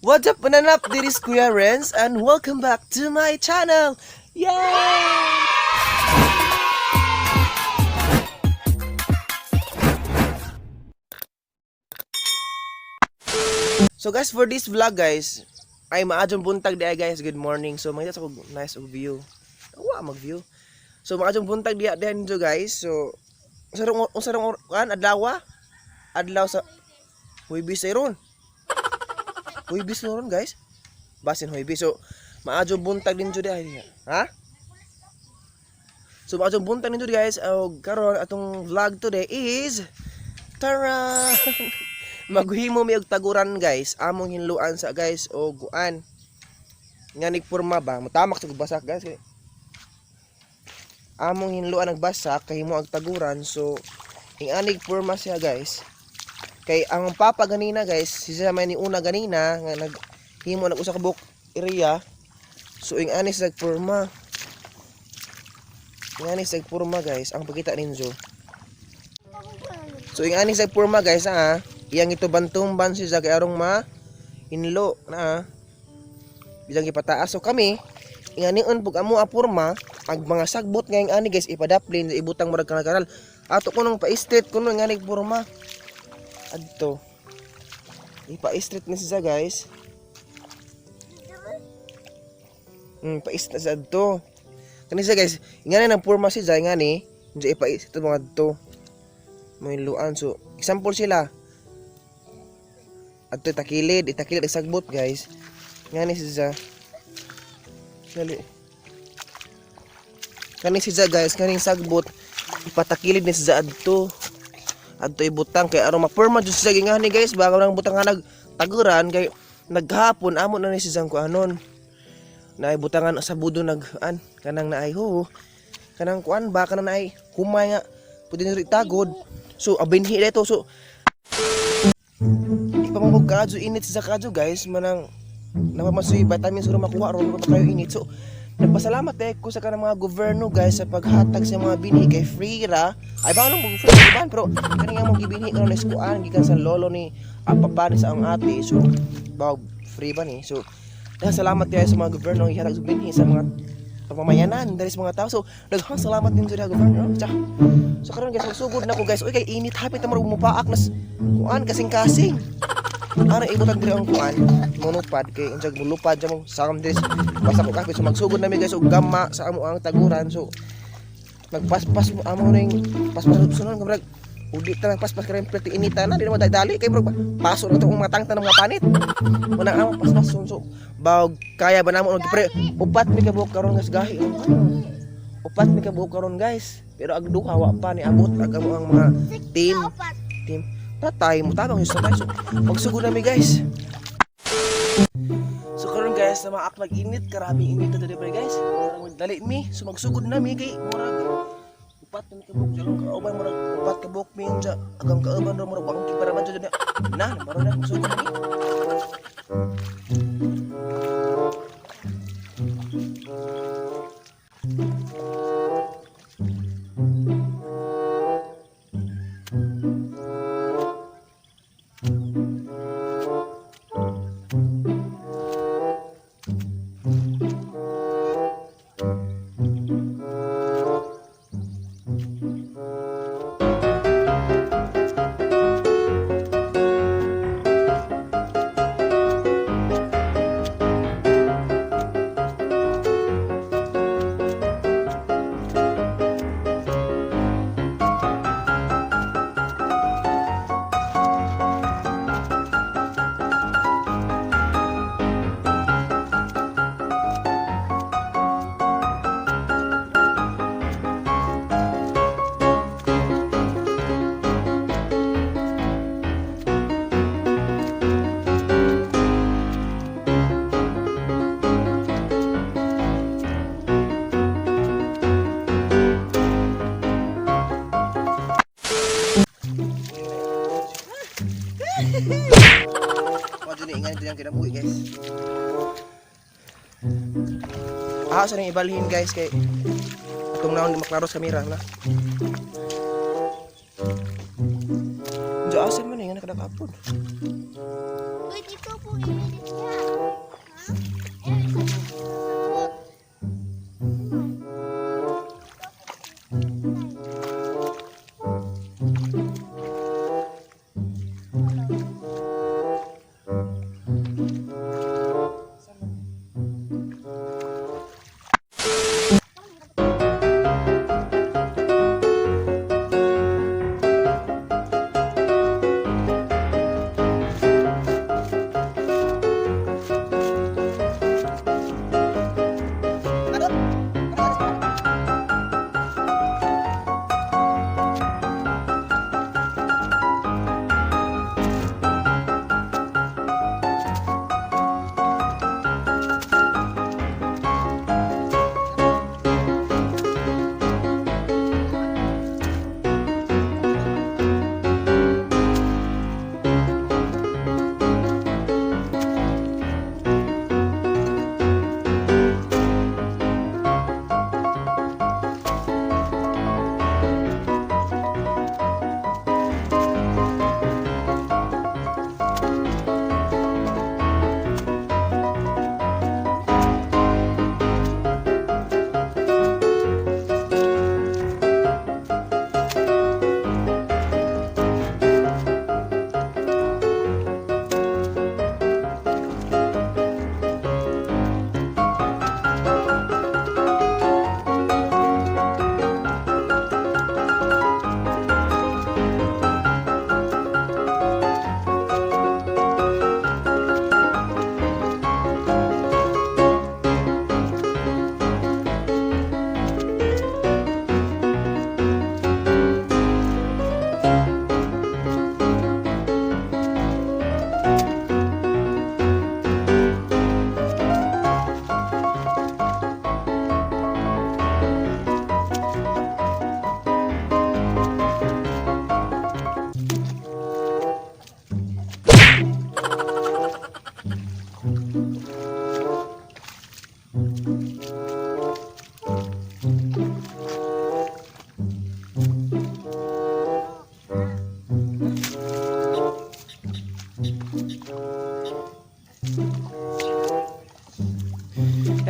What's up, mananap? This is Kuya Rence and welcome back to my channel! Yay! So guys, for this vlog guys, ay maadjong buntag diya guys, good morning. So makita sa nice view. Awa mag-view. So maadjong buntag diya ninyo guys. So usarong kan adlaw sa Huibis ay ron. Huibis ron guys. Basin Huibis. So maadjong buntag ninyo diya. Ha? So maadjong buntag ninyo guys. Karon atong vlog today is tara. Maghimo mi og taguran guys, among hinluan sa guys o guan. Nganig porma ba, mutamak sa basak guys. Among hinluan ang basak kay himo og taguran, so inganig porma siya guys. Kay ang papa ganina guys, siya may ni una ganina nga naghimo nag usa ka buok area. So ingani sa porma. Ingani sa porma guys, ang pagkita ninyo. So ingani sa porma guys ha. Iyang ito bantumban siya kay arong hinlo na bisang ipataas. So kami inganion pug amo apurma ang mga sagbot ngayong ani guys ipadaplin sa ibutang murag kanal. Ato kunong pa-street kuno ngani purma. Adto. Ipa-street ni siya guys. Pa-street sa adto. Kani siya guys, ingani nang purma siya ngani, unsa ipa-street mga adto. May luan so example sila. At itakilid sagbot guys. Ngani siya. Dali. Kani siya guys, kaning sagbot ipatakilid ni siya adto. Adto ibutang kay aron ma-perma jud siya ngani guys, bago nang butang nga nagtaguran kay naghapon amo na ni siya ko anon. Naay butangan sa budo nag-an kanang naay ho. Kanang kuan ba kanang naay humay nga pwede ni tagod. So abinhi dito so pamamog kadyo init sa kadyo guys manang napamasuy vitamin suro makuha ron pa kayo init. So nagpasalamat ko sa kanang mga gobyerno guys sa paghatag sa mga binhi kay free ra ay ba nang free ban pero kani nga mo gibinhi karon eskuan gikan sa lolo ni papa ni sa ang ate. So ba free ba ni. So salamat guys sa mga gobyerno ihatag sa binhi sa mga pamamayanan dahil sa mga tao. So daghang salamat din sa gobyerno. So karon guys magsugod na ko guys. Uy kay init hapit na marug mupaak nas kuan kasing-kasing. Ara ibutan diri ang kuan monopad kay unsag mulupad sa mo sakam diri basta ko kapit. So magsugod na mi guys og gamma sa amo ang taguran. So nagpaspas mo amo ning paspas sunon kamrag udi ta lang paspas kay perti inita na di mo dali kay bro paso na to ang matang tanang mga panit manang amo paspas so bawg kaya ba namo pre upat mi ka buok karon gas gahi. Upat mi ka buok karon guys pero ag duha wa pa ni abot ag amo ang mga team tatay mo tabang yung tatay. So magsugod nami guys. So karon guys na maak nag-init karami init na dali guys. Dali mi so magsugod nami kay murag upat mi ka buok jalong kauban murag upat ka buok mi unsa agang kauban ro murag bangki para man jud na maro na magsugod nami. Wajo ni ingani diyang kinabuhi guys. Sa ning ibalhin guys kay atong naon di maklaro sa kamera na. Jo asan man nga nakadakapon. Uy dito po init niya.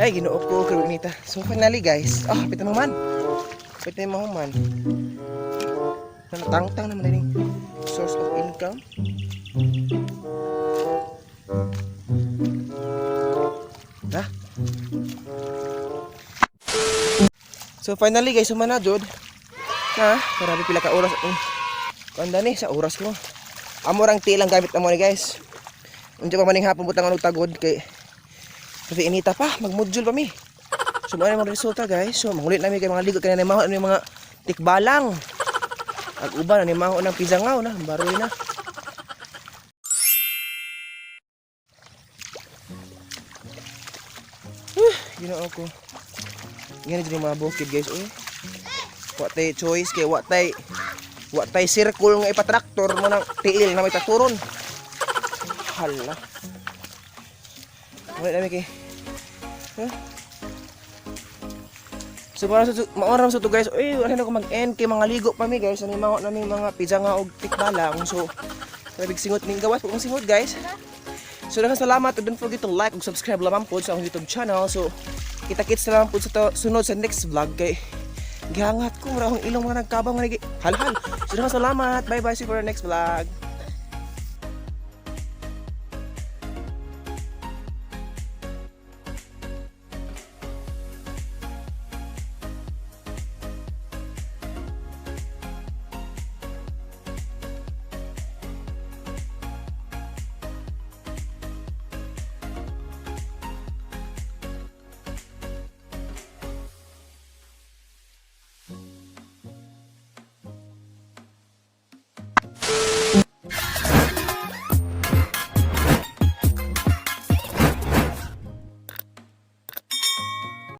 Ay, ginoo ko, karugnita. So finally guys, pita mo man. Pita mo man. Natangtang naman din source of income. Ha? So finally guys, sumana jud. Ha? Grabe pila ka oras. Kanda ni sa oras ko. Amo rang tilang gamit amo ni guys. Unsa pa maning hapon butang ano tagod kay kasi inita pa, mag-module pa mi. So ano yung resulta guys. So mangulit namin kay mga ligot kanina mahon ano yung mga tikbalang. Ang uban ano yung mahon ng pizangaw na, baroy na. Ginoo ko. Ganyan din yung mga bukid guys. Wa tay choice kay wa tay circle nga ipatraktor mo ng tiil na may taturon. Hala. Wala namin kay. So para sa maoram sa to guys. Ano ko mag-end kay mga ligo pa mi guys. Ani mga nami mga pizza nga og tikbalang. So sabig singot ning gawas kung singot guys. So daghang salamat, don't forget to like ug subscribe lamang po sa akong YouTube channel. So kita-kits na lang po sa sunod sa next vlog kay gihangat ko ra akong ilong mga nagkabang nga hal-hal. So daghang salamat. Bye bye, see you for the next vlog.